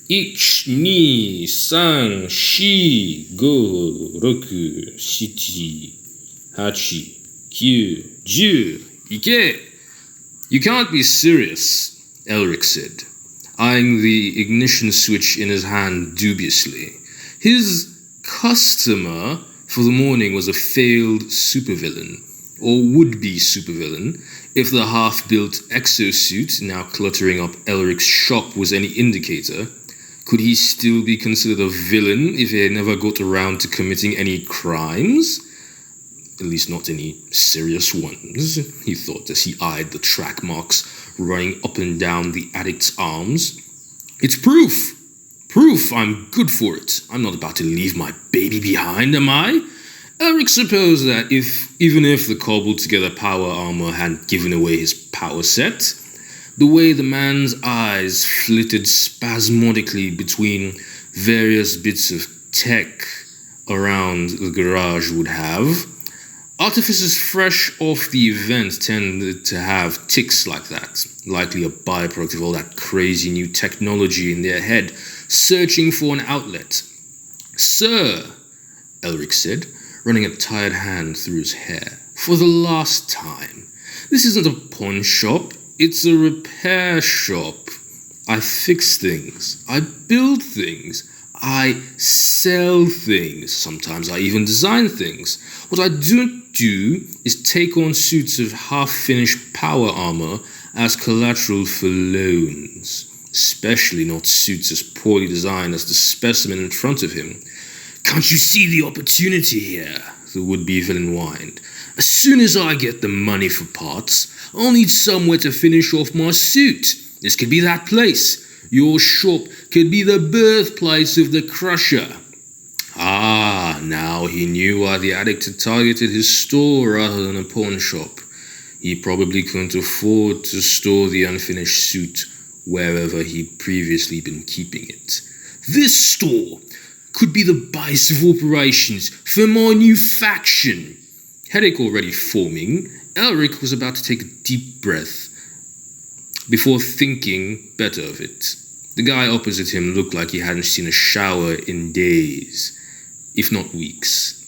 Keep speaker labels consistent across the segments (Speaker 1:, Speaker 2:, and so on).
Speaker 1: 1、2、3、4、5、6、7、8、9、10. Ike! You can't be serious, Elric said, eyeing the ignition switch in his hand dubiously. His customer for the morning was a failed supervillain, or would-be supervillain, if the half-built exosuit now cluttering up Elric's shop was any indicator. Could he still be considered a villain if he had never got around to committing any crimes? At least not any serious ones, he thought as he eyed the track marks running up and down the addict's arms. It's proof! Proof I'm good for it. I'm not about to leave my baby behind, am I? Elric supposed that even if the cobbled-together power armor hadn't given away his power set, the way the man's eyes flitted spasmodically between various bits of tech around the garage would have. Artificers fresh off the event tended to have tics like that, likely a byproduct of all that crazy new technology in their head, searching for an outlet. Sir, Elric said, running a tired hand through his hair, for the last time. This isn't a pawn shop, it's a repair shop. I fix things, I build things, I sell things, sometimes I even design things. What I don't do is take on suits of half-finished power armor as collateral for loans, especially not suits as poorly designed as the specimen in front of him. Can't you see the opportunity here? The would-be villain whined. As soon as I get the money for parts, I'll need somewhere to finish off my suit. This could be that place. Your shop could be the birthplace of the Crusher. Ah, now he knew why the addict had targeted his store rather than a pawn shop. He probably couldn't afford to store the unfinished suit wherever he'd previously been keeping it. This store could be the base of operations for my new faction. Headache already forming, Elric was about to take a deep breath before thinking better of it. The guy opposite him looked like he hadn't seen a shower in days, if not weeks.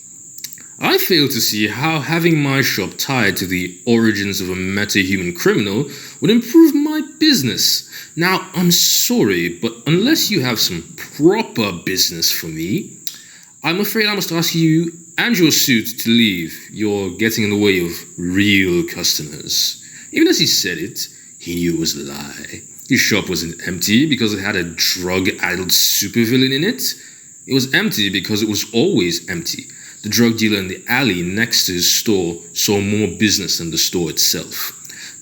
Speaker 1: I fail to see how having my shop tied to the origins of a meta-human criminal would improve my business. Now, I'm sorry, but unless you have some proper business for me, I'm afraid I must ask you and your suit to leave. You're getting in the way of real customers. Even as he said it, he knew it was a lie. His shop wasn't empty because it had a drug-addled supervillain in it. It was empty because it was always empty. The drug dealer in the alley next to his store saw more business than the store itself.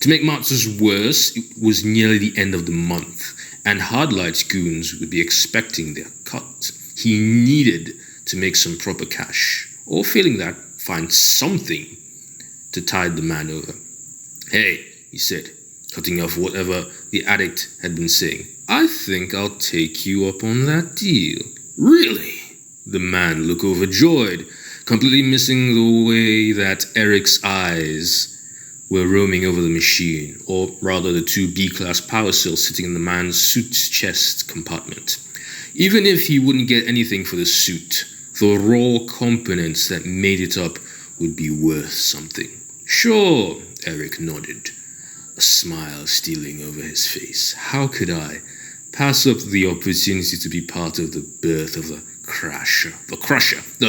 Speaker 1: To make matters worse, it was nearly the end of the month, and Hardlight's goons would be expecting their cut. He needed to make some proper cash, or failing that, find something to tide the man over. Hey, he said, cutting off whatever the addict had been saying. I think I'll take you up on that deal. Really? The man looked overjoyed, completely missing the way that Eric's eyes were roaming over the machine, or rather the two B-class power cells sitting in the man's suit's chest compartment. Even if he wouldn't get anything for the suit, the raw components that made it up would be worth something. Sure, Eric nodded, a smile stealing over his face. How could I pass up the opportunity to be part of the birth of the Crusher? The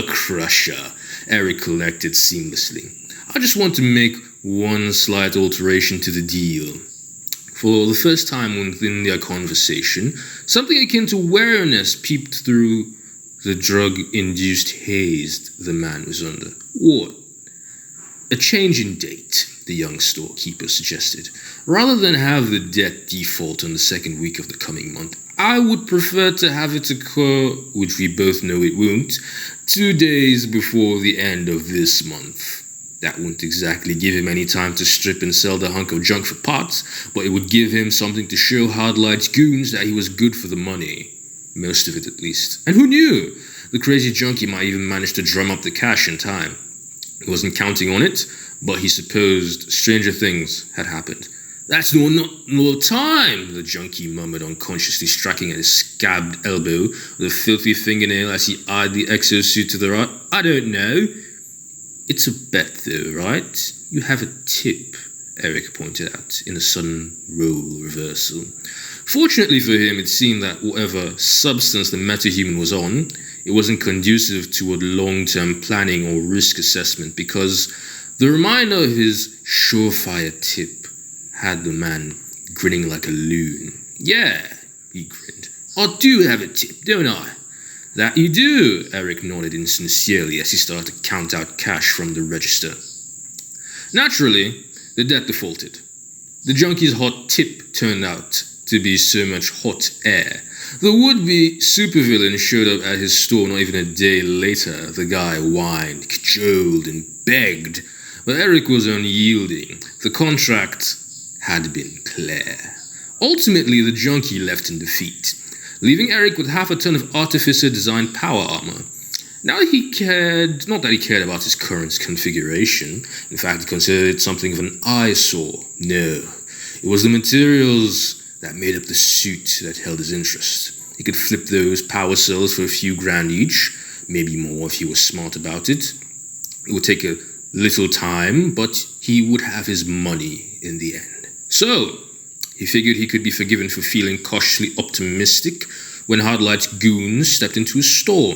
Speaker 1: Crusher, Eric collected seamlessly. I just want to make one slight alteration to the deal. For the first time within their conversation, something akin to wariness peeped through the drug-induced haze the man was under. What? A change in date, the young storekeeper suggested. Rather than have the debt default on the second week of the coming month, I would prefer to have it occur, which we both know it won't, 2 days before the end of this month. That wouldn't exactly give him any time to strip and sell the hunk of junk for parts, but it would give him something to show Hardlight's goons that he was good for the money. Most of it, at least. And who knew? The crazy junkie might even manage to drum up the cash in time. He wasn't counting on it, but he supposed stranger things had happened. That's no time, the junkie murmured, unconsciously striking at his scabbed elbow with a filthy fingernail as he eyed the exosuit to the right. I don't know. It's a bet, though, right? You have a tip, Eric pointed out, in a sudden role reversal. Fortunately for him, it seemed that whatever substance the metahuman was on, it wasn't conducive toward long-term planning or risk assessment, because the reminder of his surefire tip had the man grinning like a loon. Yeah, he grinned. I do have a tip, don't I? That you do, Eric nodded insincerely as he started to count out cash from the register. Naturally, the debt defaulted. The junkie's hot tip turned out to be so much hot air. The would-be supervillain showed up at his store not even a day later. The guy whined, cajoled, and begged, but Eric was unyielding. The contract had been clear. Ultimately, the junkie left in defeat, leaving Eric with half a ton of artificer-designed power armor. Not that he cared about his current configuration. In fact, he considered it something of an eyesore. No, it was the materials that made up the suit that held his interest. He could flip those power cells for a few grand each, maybe more if he was smart about it. It would take a little time, but he would have his money in the end. So, he figured he could be forgiven for feeling cautiously optimistic when Hardlight's goons stepped into his store.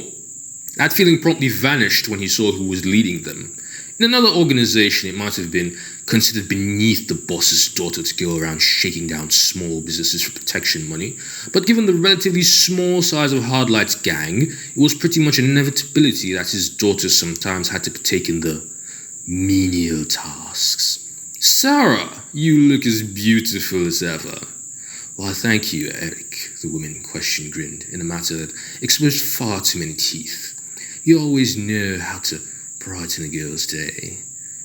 Speaker 1: That feeling promptly vanished when he saw who was leading them. In another organization, it might have been considered beneath the boss's daughter to go around shaking down small businesses for protection money, but given the relatively small size of Hardlight's gang, it was pretty much an inevitability that his daughter sometimes had to partake in the menial tasks. Sarah, you look as beautiful as ever. Why, thank you, Eric, the woman in question grinned, in a manner that exposed far too many teeth. You always know how to brighten a girl's day.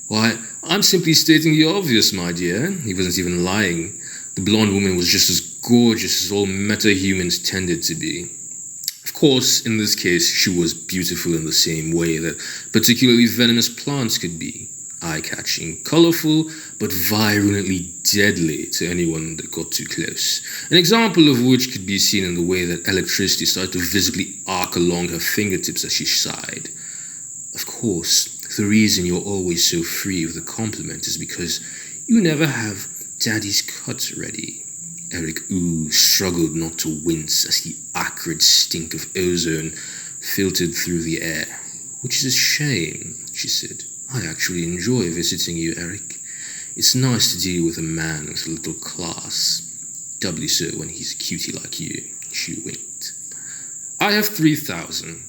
Speaker 1: Why, I'm simply stating the obvious, my dear. He wasn't even lying. The blonde woman was just as gorgeous as all meta-humans tended to be. Of course, in this case, she was beautiful in the same way that particularly venomous plants could be. Eye-catching, colorful, but virulently deadly to anyone that got too close. An example of which could be seen in the way that electricity started to visibly arc along her fingertips as she sighed. Of course, the reason you're always so free with a compliment is because you never have Daddy's cut ready. Eric struggled not to wince as the acrid stink of ozone filtered through the air. Which is a shame, she said. I actually enjoy visiting you, Eric. It's nice to deal with a man with a little class. Doubly so when he's a cutie like you, she winked. I have 3,000.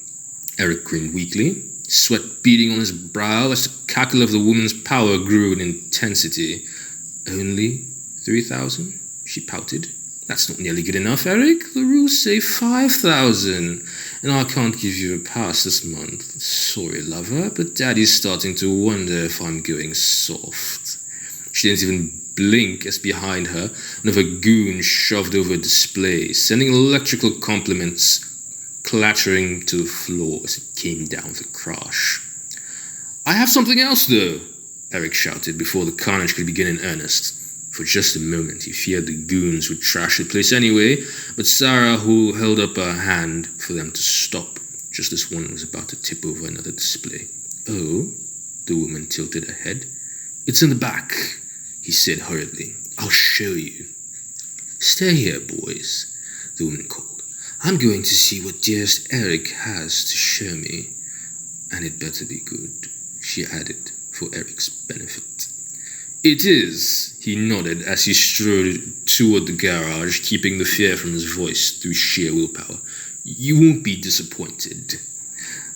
Speaker 1: Eric grinned weakly, sweat beading on his brow as the cackle of the woman's power grew in intensity. Only 3,000? She pouted. That's not nearly good enough, Eric. The rules say 5,000, and I can't give you a pass this month. Sorry, lover, but Daddy's starting to wonder if I'm going soft. She didn't even blink as behind her, another goon shoved over a display, sending electrical compliments clattering to the floor as it came down with a crash. I have something else, though, Eric shouted before the carnage could begin in earnest. For just a moment, he feared the goons would trash the place anyway, but Sarah, who held up her hand for them to stop, just as one was about to tip over another display. Oh, the woman tilted her head. It's in the back, he said hurriedly. I'll show you. Stay here, boys, the woman called. I'm going to see what dearest Eric has to show me. And it better be good, she added, for Eric's benefit. It is, he nodded as he strode toward the garage, keeping the fear from his voice through sheer willpower. You won't be disappointed.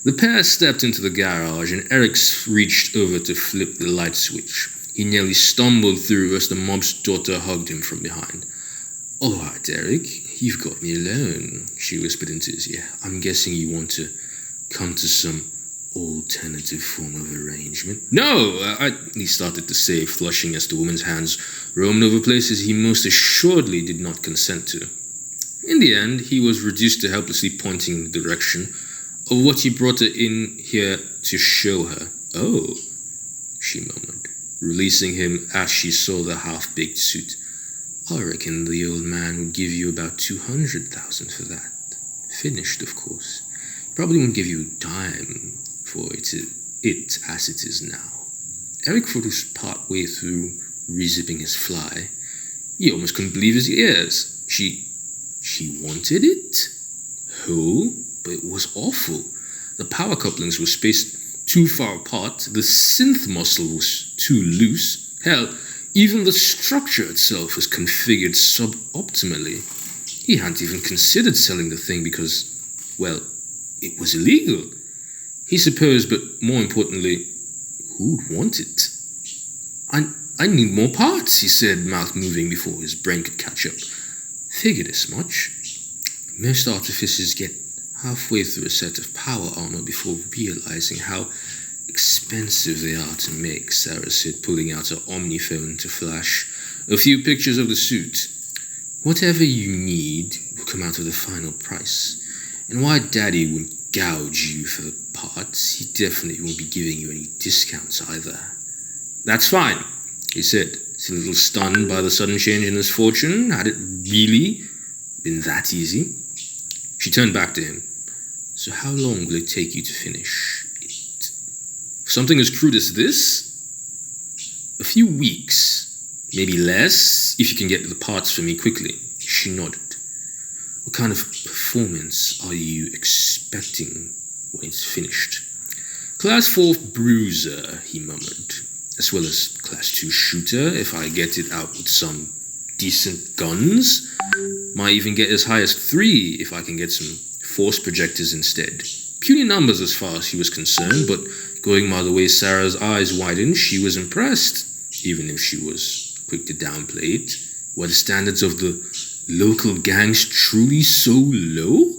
Speaker 1: The pair stepped into the garage, and Eric reached over to flip the light switch. He nearly stumbled through as the mob's daughter hugged him from behind. All right, Eric, you've got me alone, she whispered into his ear. I'm guessing you want to come to some alternative form of arrangement. No, he started to say, flushing as the woman's hands roamed over places he most assuredly did not consent to. In the end, he was reduced to helplessly pointing in the direction of what he brought her in here to show her. Oh, she murmured, releasing him as she saw the half-baked suit. I reckon the old man would give you about 200,000 for that. Finished, of course. Probably won't give you a dime for it as it is now. Eric was part way through rezipping his fly. He almost couldn't believe his ears. She wanted it? Oh, but it was awful. The power couplings were spaced too far apart, the synth muscle was too loose. Hell, even the structure itself was configured suboptimally. He hadn't even considered selling the thing because, well, it was illegal. He supposed, but more importantly, who'd want it? I need more parts, he said, mouth moving before his brain could catch up. Figured as much. Most artificers get halfway through a set of power armor before realizing how expensive they are to make, Sarah said, pulling out her omniphone to flash a few pictures of the suit. Whatever you need will come out of the final price. And while Daddy won't gouge you for the parts, he definitely won't be giving you any discounts either. That's fine, he said, still a little stunned by the sudden change in his fortune. Had it really been that easy? She turned back to him. So how long will it take you to finish it? Something as crude as this? A few weeks, maybe less, if you can get the parts for me quickly. She nodded. What kind of performance are you expecting when it's finished? Class 4 bruiser, he murmured, as well as Class 2 shooter if I get it out with some decent guns. Might even get as high as 3 if I can get some force projectors instead. Puny numbers as far as he was concerned, but going by the way Sarah's eyes widened, she was impressed, even if she was quick to downplay it. Were the standards of the local gangs truly so low?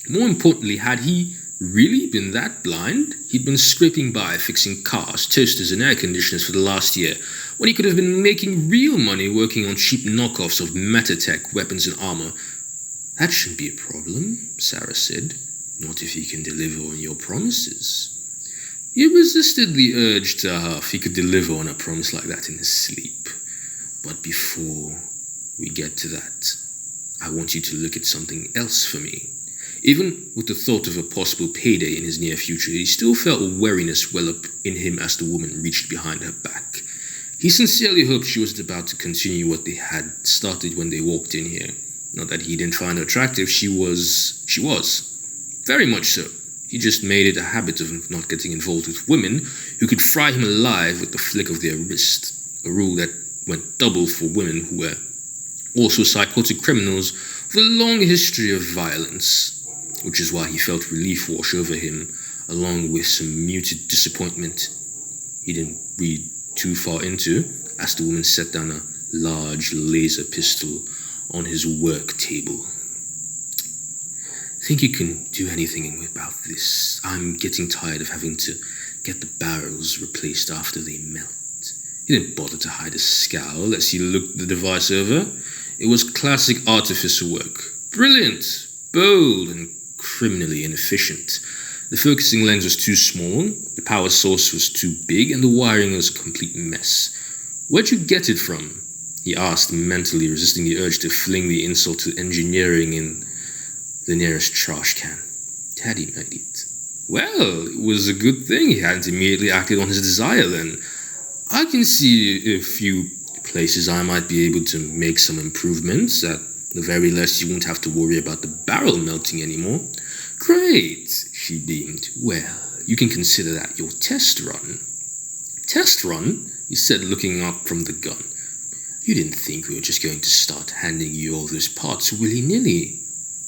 Speaker 1: More importantly, had he really been that blind? He'd been scraping by fixing cars, toasters and air conditioners for the last year, when he could have been making real money working on cheap knockoffs of Metatech weapons and armor. That shouldn't be a problem, Sarah said. Not if he can deliver on your promises. He resisted the urge to huff. He could deliver on a promise like that in his sleep. But before we get to that, I want you to look at something else for me. Even with the thought of a possible payday in his near future, he still felt a wariness well up in him as the woman reached behind her back. He sincerely hoped she wasn't about to continue what they had started when they walked in here. Not that he didn't find her attractive, she was. Very much so. He just made it a habit of not getting involved with women who could fry him alive with the flick of their wrist, a rule that went double for women who were also psychotic criminals with a long history of violence, which is why he felt relief wash over him, along with some muted disappointment he didn't read too far into, as the woman set down a large laser pistol on his work table. Think you can do anything about this? I'm getting tired of having to get the barrels replaced after they melt. He didn't bother to hide a scowl as he looked the device over. It was classic artificer work. Brilliant, bold, and criminally inefficient. The focusing lens was too small, the power source was too big, and the wiring was a complete mess. Where'd you get it from? He asked, mentally resisting the urge to fling the insult to engineering in the nearest trash can. Daddy made it. Well, it was a good thing he hadn't immediately acted on his desire then. I can see a few places I might be able to make some improvements. At the very least, you won't have to worry about the barrel melting anymore. Great, she beamed. Well, you can consider that your test run. Test run? He said, looking up from the gun. You didn't think we were just going to start handing you all those parts willy-nilly,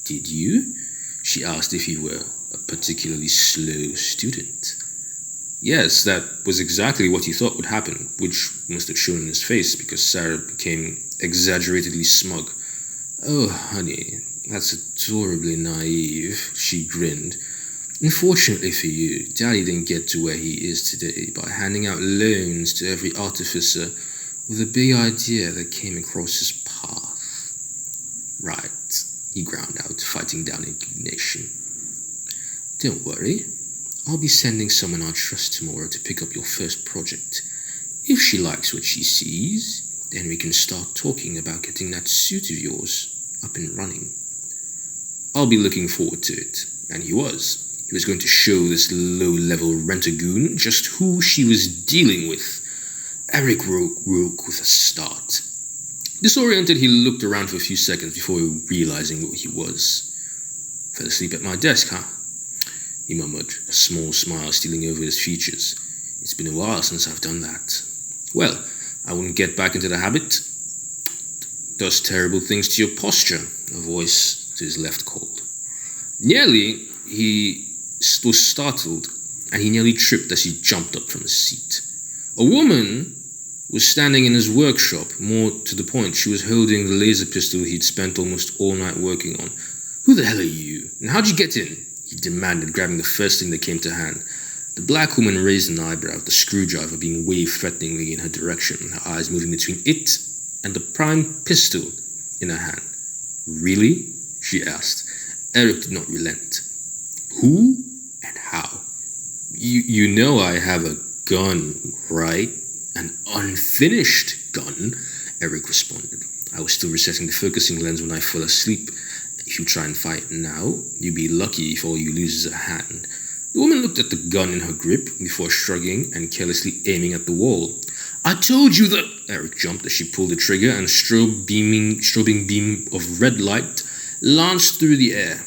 Speaker 1: did you? She asked if he were a particularly slow student. Yes, that was exactly what he thought would happen, which must have shown in his face because Sarah became exaggeratedly smug. Oh, honey, that's adorably naive, she grinned. Unfortunately for you, Daddy didn't get to where he is today by handing out loans to every artificer with a big idea that came across his path. Right, he ground out, fighting down indignation. Don't worry. I'll be sending someone I trust tomorrow to pick up your first project. If she likes what she sees, Then we can start talking about getting that suit of yours up and running. I'll be looking forward to it. And he was. He was going to show this low-level rent-a-goon just who she was dealing with. Eric woke with a start. Disoriented, he looked around for a few seconds before realizing what he was. Fell asleep at my desk, huh? He murmured, a small smile stealing over his features. It's been a while since I've done that. Well, I wouldn't get back into the habit. Does terrible things to your posture, a voice to his left called. Nearly, he was startled, and he nearly tripped as he jumped up from his seat. A woman was standing in his workshop. More to the point, she was holding the laser pistol he'd spent almost all night working on. Who the hell are you? And how'd you get in? He demanded, grabbing the first thing that came to hand. The black woman raised an eyebrow, the screwdriver being waved threateningly in her direction, her eyes moving between it and the prime pistol in her hand. Really? She asked. Eric did not relent. Who and how? You know I have a gun, right? An unfinished gun, Eric responded. I was still resetting the focusing lens when I fell asleep. If you try and fight now, you'd be lucky if all you lose is a hand. The woman looked at the gun in her grip before shrugging and carelessly aiming at the wall. I told you that... Eric jumped as she pulled the trigger, and a strobing beam of red light lanced through the air.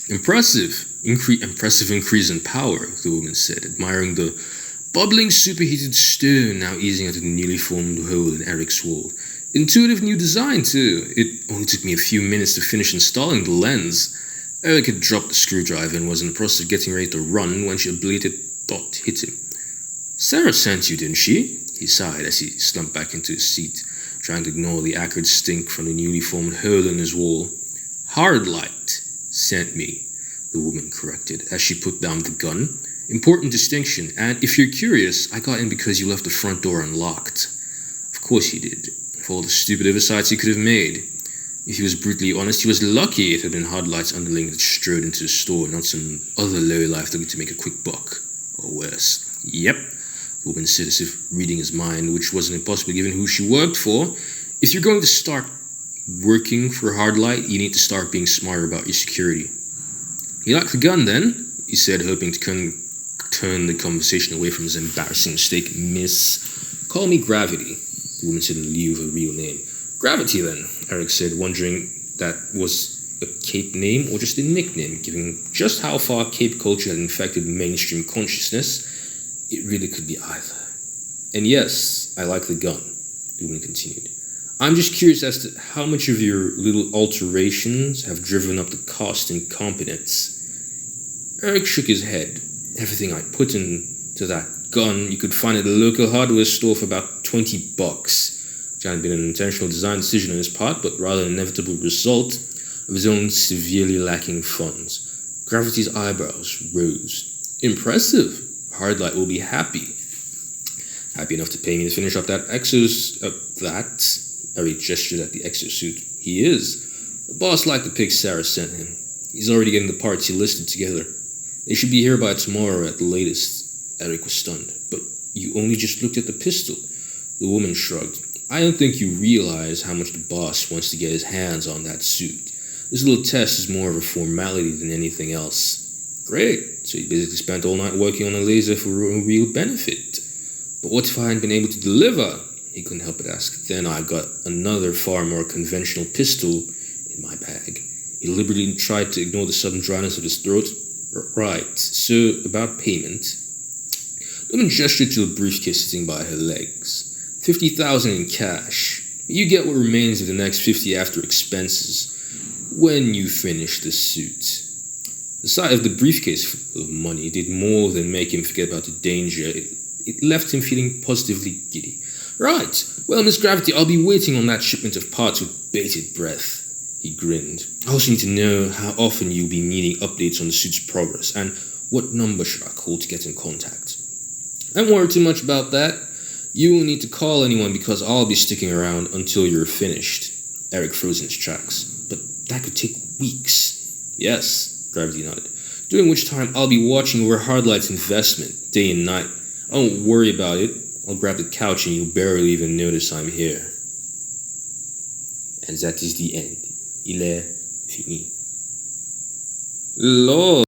Speaker 1: Impressive increase in power, the woman said, admiring the bubbling superheated stone now easing out of the newly formed hole in Eric's wall. Intuitive new design, too. It only took me a few minutes to finish installing the lens. Eric had dropped the screwdriver and was in the process of getting ready to run when a belated thought hit him. Sarah sent you, didn't she? He sighed as he slumped back into his seat, trying to ignore the acrid stink from the newly formed hole in his wall. Hard light sent me, the woman corrected as she put down the gun. Important distinction, and if you're curious, I got in because you left the front door unlocked. Of course he did, for all the stupid oversights he could have made. If he was brutally honest, he was lucky it had been Hard Light's underling that strode into the store, not some other lowlife looking to make a quick buck. Or worse. Yep, the woman said as if reading his mind, which wasn't impossible given who she worked for. If you're going to start working for Hard Light, you need to start being smarter about your security. You like the gun, then? He said, hoping to turn the conversation away from his embarrassing mistake. Miss, call me Gravity, the woman said in lieu of her real name. Gravity, then, Eric said, wondering that was a Cape name or just a nickname, given just how far Cape culture had infected mainstream consciousness. It really could be either. And yes, I like the gun, the woman continued. I'm just curious as to how much of your little alterations have driven up the cost and competence. Eric shook his head. Everything I put into that gun you could find at a local hardware store for about $20. Which hadn't been an intentional design decision on his part, but rather an inevitable result of his own severely lacking funds. Gravity's eyebrows rose. Impressive. Hard Light will be happy. Happy enough to pay me to finish up that Eric gestured at the exosuit. He is. The boss liked the pic Sarah sent him. He's already getting the parts he listed together. They should be here by tomorrow at the latest. Eric was stunned. But you only just looked at the pistol. The woman shrugged. I don't think you realize how much the boss wants to get his hands on that suit. This little test is more of a formality than anything else. Great. So you basically spent all night working on a laser for a real benefit. But what if I hadn't been able to deliver? He couldn't help but ask. Then I got another far more conventional pistol in my bag. He deliberately tried to ignore the sudden dryness of his throat. Right. So, about payment. The woman gestured to a briefcase sitting by her legs. $50,000 in cash. You get what remains of the next 50 after expenses when you finish the suit. The sight of the briefcase full of money did more than make him forget about the danger. It left him feeling positively giddy. Right. Well, Miss Gravity, I'll be waiting on that shipment of parts with bated breath. He grinned. I also need to know how often you'll be needing updates on the suit's progress, and what number should I call to get in contact. Don't worry too much about that. You won't need to call anyone because I'll be sticking around until you're finished. Eric froze in his tracks. But that could take weeks. Yes, Gravity nodded. During which time I'll be watching over Hard Light's investment, day and night. I won't worry about it. I'll grab the couch and you'll barely even notice I'm here. And that is the end. Il est fini. Lol.